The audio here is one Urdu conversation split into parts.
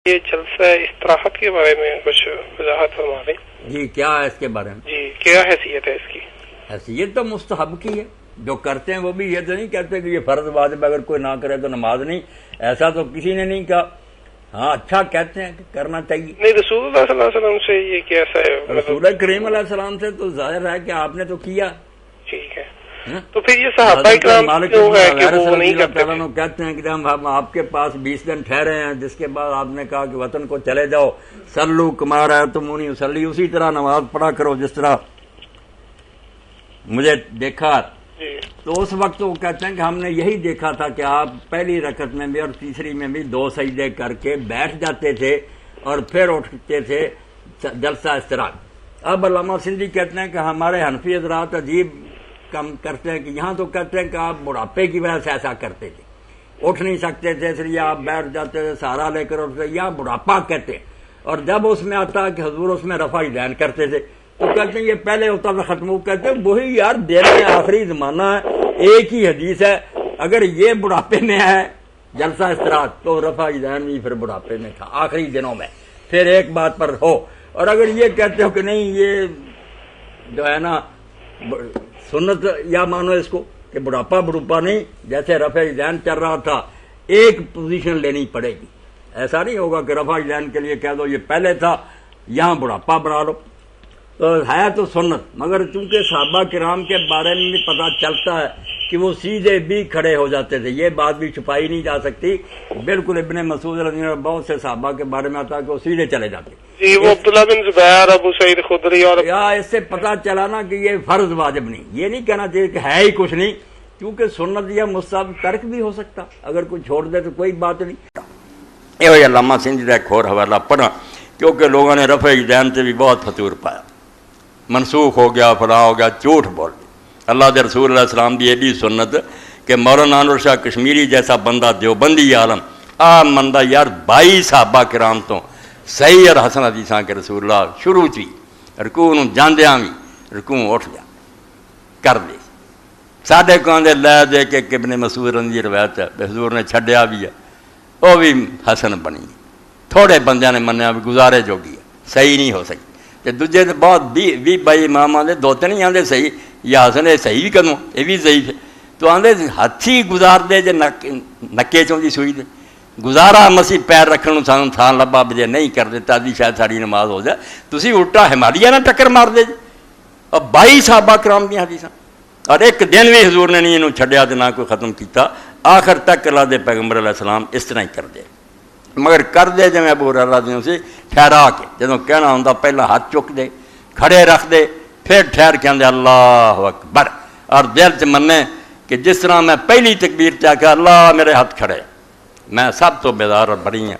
یہ جلسہ استراحت کے بارے میں کچھ وضاحت فرما دیں۔ جی کیا ہے اس کے بارے میں؟ جی کیا حیثیت ہے اس کی؟ حیثیت تو مستحب کی ہے، جو کرتے ہیں وہ بھی یہ تو نہیں کہتے کہ یہ فرض واجب، اگر کوئی نہ کرے تو نماز نہیں، ایسا تو کسی نے نہیں کہا۔ ہاں اچھا کہتے ہیں کہ کرنا چاہیے۔ نہیں، رسول اللہ صلی اللہ علیہ وسلم سے یہ کیسا ہے؟ رسول کریم علیہ السلام سے تو ظاہر ہے کہ آپ نے تو کیا۔ ٹھیک ہے، تو پھر یہ صحابہ کرام کیوں ہے کہ وہ نہیں کرتے تھے؟ کہتے ہیں کہ ہم آپ کے پاس 20 دن ٹھہرے ہیں، جس کے بعد آپ نے کہا کہ وطن کو چلے جاؤ، سلو کما رہا ہے تم انہیں سلی، اسی طرح نماز پڑھا کرو جس طرح مجھے دیکھا۔ تو اس وقت وہ کہتے ہیں کہ ہم نے یہی دیکھا تھا کہ آپ پہلی رکعت میں بھی اور تیسری میں بھی 2 سجدے کر کے بیٹھ جاتے تھے اور پھر اٹھتے تھے جلسہ استراحت۔ اب علامہ سندھی کہتے ہیں کہ ہمارے حنفی حضرات عجیب کم کرتے ہیں کہ یہاں تو کہتے ہیں کہ آپ بڑھاپے کی وجہ سے ایسا کرتے تھے، اٹھ نہیں سکتے تھے اس لیے آپ بیٹھ جاتے تھے، سہارا لے کر اٹھتے، یہاں بڑھاپا کہتے ہیں۔ اور جب اس میں آتا کہ حضور اس میں رفع یدین کرتے تھے تو کہتے ہیں یہ پہلے ہوتا تھا ختم، کہتے ہیں وہی یار دن میں آخری زمانہ ہے، ایک ہی حدیث ہے، اگر یہ بڑھاپے میں ہے جلسہ استراحت تو رفع یدین بھی پھر بڑھاپے میں تھا آخری دنوں میں، پھر ایک بات پر ہو۔ اور اگر یہ کہتے ہو کہ نہیں یہ جو ہے نا سنت، یا مانو اس کو کہ بڑھاپا نہیں، جیسے رفع یدین چل رہا تھا ایک پوزیشن لینی پڑے گی، ایسا نہیں ہوگا کہ رفع یدین کے لیے کہہ دو یہ پہلے تھا یہاں بڑھاپا بڑھا لو، تو ہے تو سنت۔ مگر چونکہ صحابہ کرام کے بارے میں بھی پتہ چلتا ہے کہ وہ سیدھے بھی کھڑے ہو جاتے تھے، یہ بات بھی چھپائی نہیں جا سکتی، بالکل ابن مسعود رضی اللہ عنہ بہت سے صحابہ کے بارے میں آتا ہے کہ وہ سیدھے چلے جاتے۔ جی وہ عبداللہ بن زبیر، ابو سعید خدری، اور یا اس سے پتہ چلا نا کہ یہ فرض واجب نہیں، یہ نہیں کہنا چاہیے کہ ہے ہی کچھ نہیں، کیونکہ سنت یا مستحب ترک بھی ہو سکتا، اگر کوئی چھوڑ دے تو کوئی بات نہیں۔ یہ علامہ سندھی کا ایک اور حوالہ پڑھا، کیونکہ لوگوں نے رفع یدین سے بھی بہت فطور پایا، منسوخ ہو گیا، فلاں ہو گیا، جھوٹ بول۔ اللہ کے رسول علیہ السلام کی ایڈی سنت کہ مولانا انور شاہ کشمیری جیسا بندہ دیوبندی عالم عام بندہ یار 22 صحابہ کرام تو صحیح اور حسن حدیثاں کے رسول اللہ شروع تھی رکوع نوں جاندیاں بھی رکوع اٹھ گیا کر دے، ساڈے کو آندے لے دے کے ابن مسعود رضی روایت ہے حضور نے چھڈیا بھی ہے، وہ بھی حسن بنی، تھوڑے بندیاں نے منیا بھی گزارے جوگی ہے، صحیح نہیں ہو سکی۔ تے دوجے تے بہت 20 امام آندے، 2 نہیں آندے صحیح یا حسن ہے صحیح بھی کروں یہ بھی ضعیف ہے، تو آندے ہاتھی گزار دے جے نکے چوں دی سوئی دے گزارا مسیح پیر رکھن نوں سانوں تھان لبا بجے نہیں کر دیتا دی شاید ساری نماز ہو جائے، تسی الٹا ہمالیہ نہ ٹکر مار دے جے۔ اور 22 صحابہ کرام دی حدیثاں، اور ایک دن بھی حضور نے نہیں انہوں چھڈیا تے نہ کوئی ختم کیتا، آخر تک اللہ دے پیغمبر علیہ السلام اس طرح ہی کر دے، مگر کر دے جویں ابو ہریرہ رضی اللہ عنہ سے ٹھہرا کے، جدوں کہنا ہوندا پہلا ہاتھ چک دے، کھڑے رکھ دے، پھر ٹھہر کے آندے اللہ اکبر، اور دل چ منے کہ جس طرح میں پہلی تکبیر چ آکھیا اللہ میرے ہاتھ کھڑے، میں سب تو بیدار اور بڑی ہوں،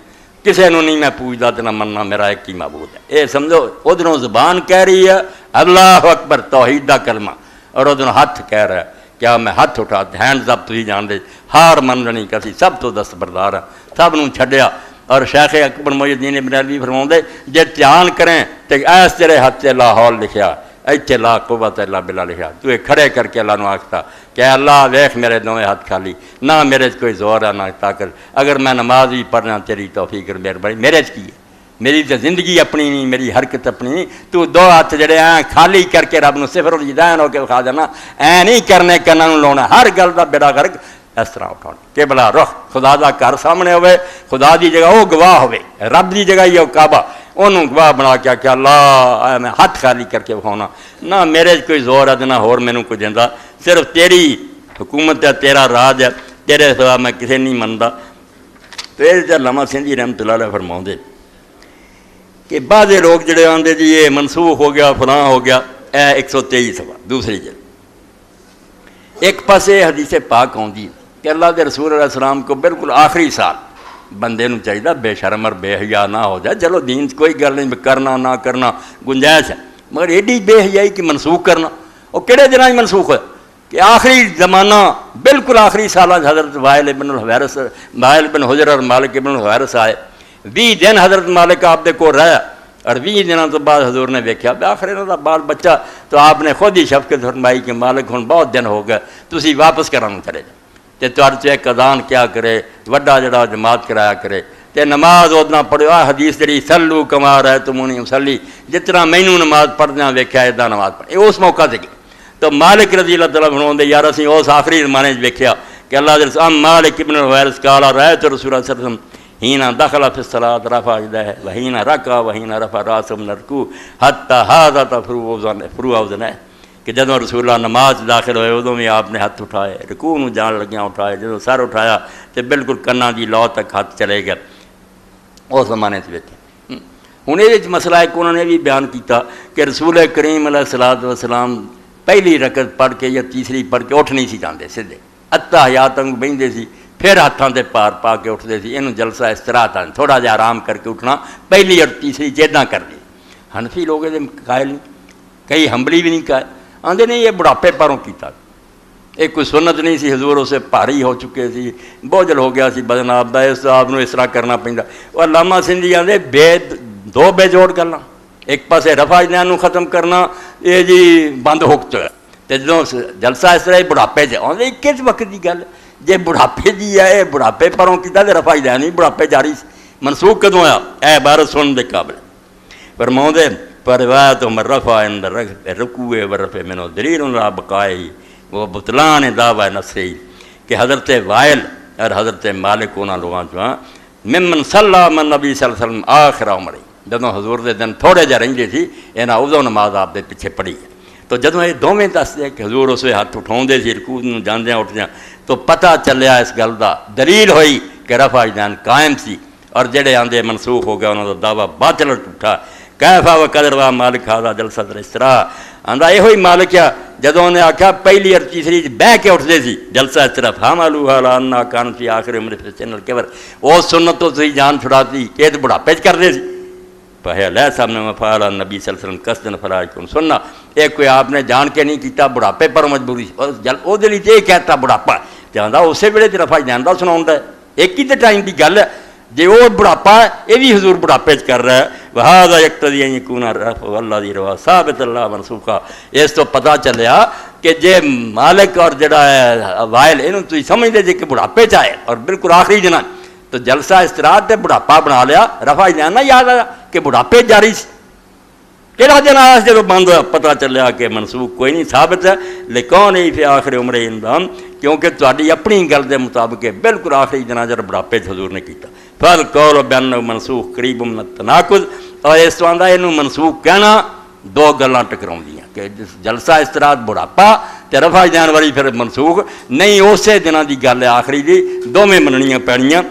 کسے نو نہیں میں پوچھتا تو نہ مننا، میرا ایک ہی معبود ہے۔ اے سمجھو ادھروں زبان کہہ رہی ہے اللہ اکبر توحید دا کلمہ، اور ادھروں ہاتھ کہہ رہا ہے کیا میں ہاتھ اٹھا ہینڈز اپ، تھی جان دے ہار مننی کسی سب تو دستبردار ہے، سب نوں چھڈیا۔ اور شیخ اکبر محی الدین ابن عربی فرماؤندے جے دھیان کریں تے ایس تیرے ہاتھ تے لا حول لکھیا، ایتھے لا قوت الا باللہ لکھیا، تو یہ کھڑے کر کے اللہ نو آکھتا کہ اللہ ویکھ میرے دونوں ہاتھ خالی، نہ میرے کوئی زور ہے نہ طاقت، اگر میں نماز بھی پڑھنا تیری توفیق اور مہربانی، میرے کی ہے، میری تو زندگی اپنی نہیں، میری حرکت اپنی نہیں، تو 2 ہاتھ جڑے ہیں خالی کر کے رب نو صفر الجدین ہو کے کھا دینا، اے نہیں کرنے کناں نوں لاؤنا، ہر گل دا بیڑا غرق اس طرح اٹھاؤ کہ بلا رخ خدا دا گھر سامنے ہوئے، خدا دی جگہ وہ گواہ ہوئے، رب دی جگہ یہ کعبہ انہوں گواہ بنا کے کہ اللہ میں ہاتھ خالی کر کے بکھاؤنا، نہ میرے کوئی زور ہے نہ ہور مینوں کوئی دینا، صرف تیری حکومت ہے، تیرا راج ہے، تیرے سوا میں کسے نہیں منتا۔ تو یہ علامہ سندھی رحمۃ اللہ علیہ فرماؤندے کہ بعض لوگ جڑے آندے جی یہ منسوخ ہو گیا فلاں ہو گیا، اے 123 صفحہ دوسری جگہ ایک پاسے حدیث پاک آؤندی کہ اللہ کے رسول علیہ السلام کو بالکل آخری سال بندے نوں چاہیے بے شرم اور بے حیا نہ ہو جائے، چلو دین کوئی گل نہیں کرنا نہ کرنا گنجائش ہے، مگر ایڈی بے حیائی کہ منسوخ کرنا، وہ کہڑے دنوں منسوخ ہے کہ آخری زمانہ بالکل آخری سالہ حضرت وائل بن حجر اور مالک بن الحویرث آئے، 20 دن حضرت مالک آپ دے کو رہا، اور 20 دنوں تو بعد حضور نے ویکھیا آخر انہوں کا بال بچہ، تو آپ نے خود ہی شفقت فرمائی کہ مالک ہن بہت دن ہو گئے تسی واپس کرانا چلے جاؤ، تے تہاڈے ایک اذان کیا کرے، وڈا جڑا جماعت کرایا کرے، تے نماز ادنا پڑھو. آ حدیث جڑی سلو کما رأیتمونی اصلی، جتنا مینوں نماز پڑھدیاں ویکھیا ادا نماز پڑھ. اس موقع تے تو مالک رضی اللہ تعالیٰ فرماؤندے یار اسی اس آخری زمانے ویکھیا کہ اللہ دے رسول مالک ابن الحویرث قال رأیت رسول اللہ صلی اللہ علیہ وسلم حین دخل فی الصلاۃ رفع یدیہ وحین رکع وحین رفع راسہ من الرکوع حتی حاذت فروع اذنیہ، کہ جدوں رسول اللہ نماز داخل ہوئے ادوں بھی آپ نے ہاتھ اٹھائے، رکوع نوں جان لگیاں اٹھائے، جدوں سر اٹھایا تو بالکل کناں دی لو تک ہاتھ چلے گئے. اس زمانے سے ویکھے ہن یہ مسئلہ ایک انہوں نے بھی بیان کیتا کہ رسول کریم علیہ الصلوۃ والسلام پہلی رکعت پڑھ کے یا تیسری پڑھ کے اٹھ نہیں سی جاندے، سیدھے اتحیات تک بہندے سی، پھر ہاتھاں تے پار پا کے اٹھتے سی. یہ جلسہ استراحت آ تھوڑا جہا آرام کر کے اٹھنا، پہلی اور تیسری جیداں کر دی. حنفی لوگ یہ قائل نہیں، کئی حنبلی بھی نہیں قائل، آندے نہیں یہ بڑھاپے پروں کیتا، ایک کوئی سنت نہیں سی، حضور اسے بھاری ہو چکے سی، بوجھل ہو گیا سی بدن آپ دا، اس آپ اس طرح کرنا پیندا. اور علامہ سندھی آندے دو بے جوڑ کرنا، ایک پاسے رفع اجنان نو ختم کرنا، یہ جی بند ہو چکا تے جدوں جلسہ اس طرح بڑھاپے چ آندے کس وقت دی گل جے بڑھاپے دی ہے، بڑھاپے پروں کیتا تے رفع اجنان نہیں بڑھاپے جاری سی. منسوخ کدوں آیا؟ اے عبارت سنن دے قابل. فرماؤندے پر روایت عمر رفع عند رکوع ورفع منو دلیل علی بقائہ وہ بطلان دعوی نصری، کہ حضرت وائل اور حضرت مالک انہاں لوگاں چوں ممن صلی من نبی صلی اللہ علیہ وسلم آخر عمر، جدوں حضور دے دن تھوڑے جہ رہندے سی انہاں ادوں نماز آپ دے پیچھے پڑھی. تو جدوں یہ دوویں دسدے کہ حضور اسے ہاتھ اٹھاؤندے سی رکوع نوں جاندیاں اٹھدیاں، تو پتہ چلیا اس گل دا، دلیل ہوئی کہ رفع اجنان قائم سی، اور جڑے آندے منسوخ ہو گیا انہاں دا دعویٰ باطل اٹھا. کیفا وقدر وا مالک ہاذا جلسہ الاستراحہ، آندا یہ ہوئی مالک ہے جدوں نے آکھا پہلی اور تیسری بہ کے اٹھدے سی جلسہ استراحہ، فحملوها علی انها كانت في آخر عمر في سن الكبر، وہ سنت تو تسی جان چھڑاتی کہ تے بڑھاپے چ کردے سی. پہلے لے سامنے مفعل نبی صلی اللہ علیہ وسلم قصدن فلا يكون سنہ، ایک کوئی آپ نے جان کے نہیں کیتا بڑھاپے پر مجبوری او دے لئی کہتا بڑھاپا جاندا اسی ویلے تے رفع جاندا سناوندا ہے، ایک ہی تے ٹائم دی گل ہے. جی وہ بڑھاپا یہ بھی حضور بڑھاپے چ کر رہا ہے، وہذا یقتضی ان یکون رفع الذی روا ثابت اللہ منسوخا. اس تو پتہ چلیا کہ جے مالک اور جڑا ہے وائل انہوں تسی سمجھدے جے کہ بڑھاپے چ آئے اور بالکل آخری جنان، تو جلسہ استراحت تے بڑھاپا بنا لیا، رفع جان نہ یاد آیا کہ بڑھاپے جاری سی. کہڑا جنازہ جب بند ہوا پتہ چلیا کہ منسوخ کوئی نہیں، ثابت ہے لیکن ہی فی آخر عمر اندام، کیونکہ تہاڈی اپنی گل دے مطابق بالکل آخری جنازہ بڑھاپے حضور نے کیتا. فالقول بانہ منسوخ قریب من التناقض، اور اس تو آندا اینوں منسوخ کہنا دو گلاں ٹکراؤندیاں کہ جلسہ استراحت بڑھاپا تے رفع جان والی پھر منسوخ نہیں، اسی دنوں دی گل ہے آخری دی، دوویں مننیاں پینیاں.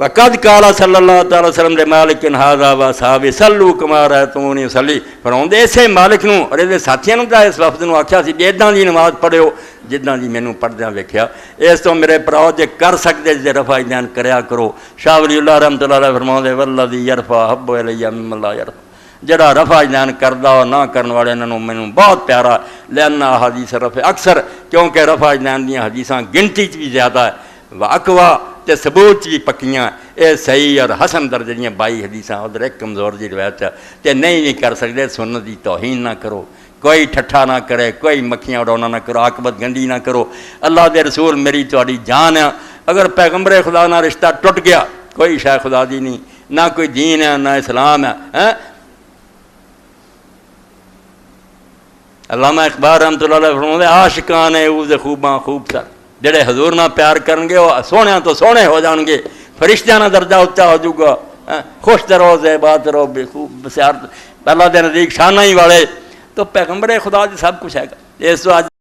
وقد قال صلی اللہ تعالی وسلم لمالک ھذا واصحابہ صلوا کما رأیتمونی اصلی، فرماؤندے اسے مالک نوں اور اس دے ساتھیاں نوں اس وفد نوں آکھیا سی اداں دی نماز پڑھیو جداں دی مینوں پڑھدیاں ویکھیا. اس تو میرے پراؤ جے کر سکدے جے رفع جان کریا کرو. شاہ ولی اللہ رحمۃ اللہ علیہ فرماؤندے والذی یرفع حب الی ممن لا یرفع، جڑا رفع جان کردا اور نہ کرن والے انہوں مینوں بہت پیارا، لأن احادیث رفع اکثر، کیونکہ رفع جان دیاں حدیثاں گنتی چ بھی زیادہ ہے، واقوا تے ثبوت بھی پکیاں، اے صحیح اور حسن درجے دیاں 22 حدیثاں، ادھر ایک کمزور جی روایت ہے تے نہیں کر سکدے. سنت دی توہین نہ کرو، کوئی ٹھٹھا نہ کرے، کوئی مکھیاں اڑاونا نہ کرو، عاقبت گنڈی نہ کرو. اللہ دے رسول میری تہاڈی جان ہے، اگر پیغمبر خدا نہ رشتہ ٹوٹ گیا کوئی شے خدا دی نہیں، نہ کوئی دین ہے نہ اسلام ہے. علامہ اقبال رحمۃ اللہ علیہ فرماتے ہیں عاشقان اوز خوباں خوب سر، جڑے حضور نہ پیار کرن گے وہ سونے تو سونے ہو جان گے، فرشتیاں نہ درجہ اچا ہو جائے گا، خوش رہو زیبات رہو بے خوب بسیار، اللہ دے نزدیک شانہ ہی والے. تو پیغمبر خدا دی سب کچھ ہے گا. اس تو